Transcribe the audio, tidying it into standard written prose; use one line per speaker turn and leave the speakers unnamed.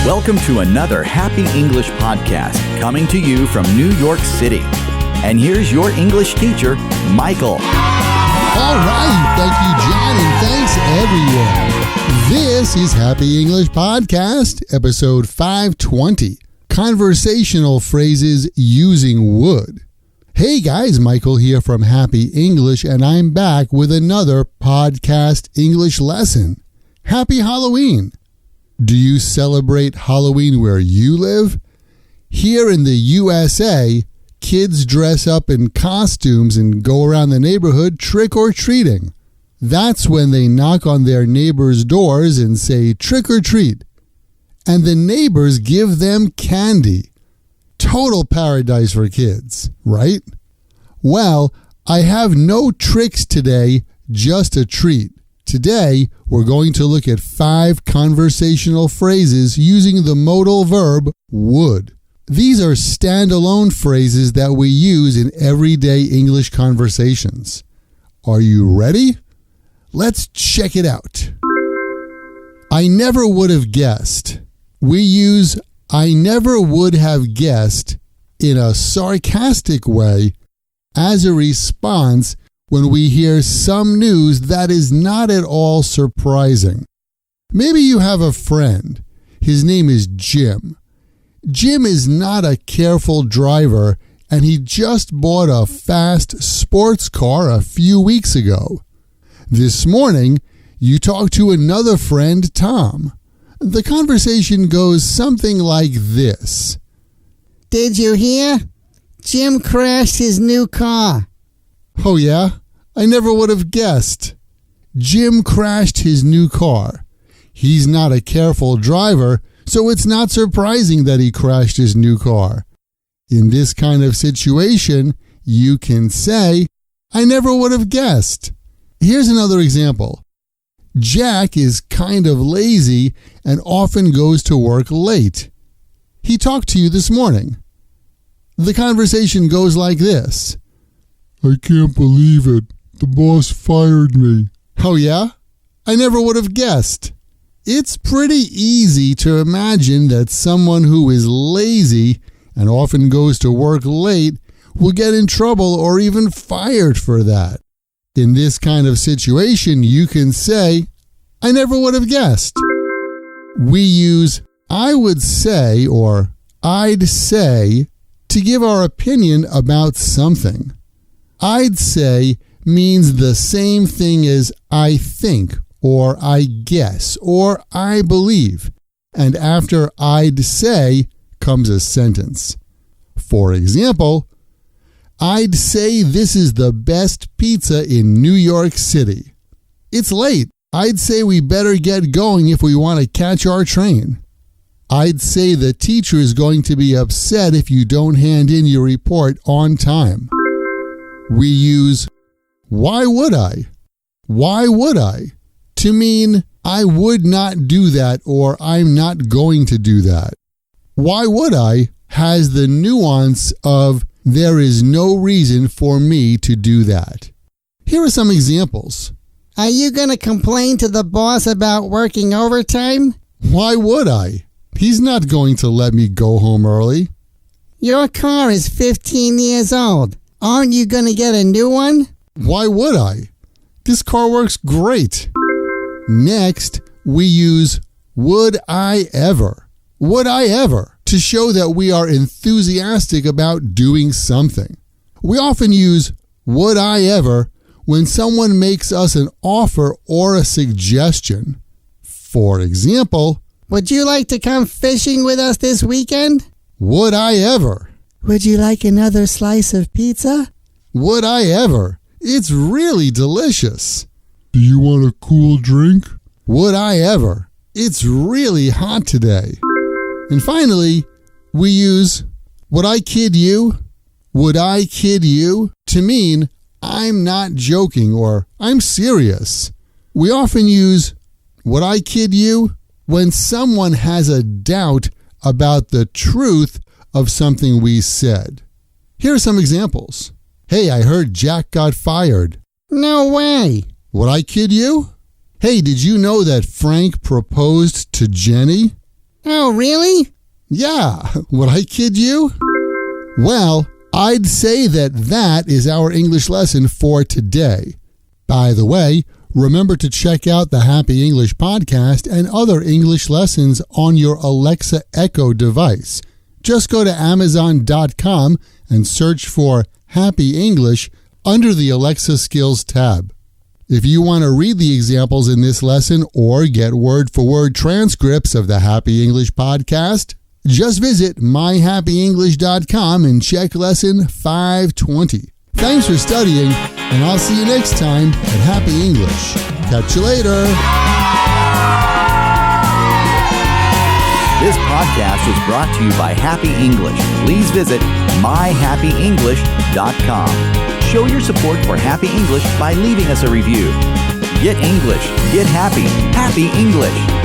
Welcome to another Happy English podcast coming to you from New York City. And here's your English teacher, Michael.
All right. Thank you, John, and thanks, everyone. This is Happy English Podcast, episode 520, Conversational Phrases Using Would. Hey guys, Michael here from Happy English, and I'm back with another podcast English lesson. Happy Halloween! Do you celebrate Halloween where you live? Here in the USA, kids dress up in costumes and go around the neighborhood trick-or-treating. That's when they knock on their neighbors' doors and say trick or treat. And the neighbors give them candy. Total paradise for kids, right? Well, I have no tricks today, just a treat. Today, we're going to look at 5 conversational phrases using the modal verb would. These are standalone phrases that we use in everyday English conversations. Are you ready? Let's check it out. I never would have guessed. We use I never would have guessed in a sarcastic way as a response when we hear some news that is not at all surprising. Maybe you have a friend. His name is Jim. Jim is not a careful driver, and he just bought a fast sports car a few weeks ago. This morning, you talk to another friend, Tom. The conversation goes something like this.
Did you hear? Jim crashed his new car.
Oh yeah? I never would have guessed. Jim crashed his new car. He's not a careful driver, so it's not surprising that he crashed his new car. In this kind of situation, you can say, I never would have guessed. Here's another example. Jack is kind of lazy and often goes to work late. He talked to you this morning. The conversation goes like this. I can't believe it. The boss fired me. Oh yeah? I never would have guessed. It's pretty easy to imagine that someone who is lazy and often goes to work late will get in trouble or even fired for that. In this kind of situation, you can say, I never would have guessed. We use I would say or I'd say to give our opinion about something. I'd say means the same thing as I think or I guess or I believe. And after I'd say comes a sentence. For example, I'd say this is the best pizza in New York City. It's late. I'd say we better get going if we want to catch our train. I'd say the teacher is going to be upset if you don't hand in your report on time. We use why would I? Why would I? To mean I would not do that or I'm not going to do that. Why would I has the nuance of there is no reason for me to do that. Here are some examples.
Are you going to complain to the boss about working overtime?
Why would I? He's not going to let me go home early.
Your car is 15 years old. Aren't you going to get a new one?
Why would I? This car works great. Next, we use would I ever. Would I ever to show that we are enthusiastic about doing something. We often use would I ever when someone makes us an offer or a suggestion. For example,
would you like to come fishing with us this weekend?
Would I ever?
Would you like another slice of pizza?
Would I ever? It's really delicious. Do you want a cool drink? Would I ever? It's really hot today. And finally, we use would I kid you? Would I kid you? To mean I'm not joking or I'm serious. We often use would I kid you when someone has a doubt about the truth of something we said. Here are some examples. Hey, I heard Jack got fired.
No way.
Would I kid you? Hey, did you know that Frank proposed to Jenny?
Oh, really?
Yeah, would I kid you? Well, I'd say that is our English lesson for today. By the way, remember to check out the Happy English podcast and other English lessons on your Alexa Echo device. Just go to Amazon.com and search for Happy English under the Alexa Skills tab. If you want to read the examples in this lesson or get word-for-word transcripts of the Happy English podcast, just visit myhappyenglish.com and check lesson 520. Thanks for studying, and I'll see you next time at Happy English. Catch you later.
This podcast was brought to you by Happy English. Please visit myhappyenglish.com. Show your support for Happy English by leaving us a review. Get English, get happy, Happy English.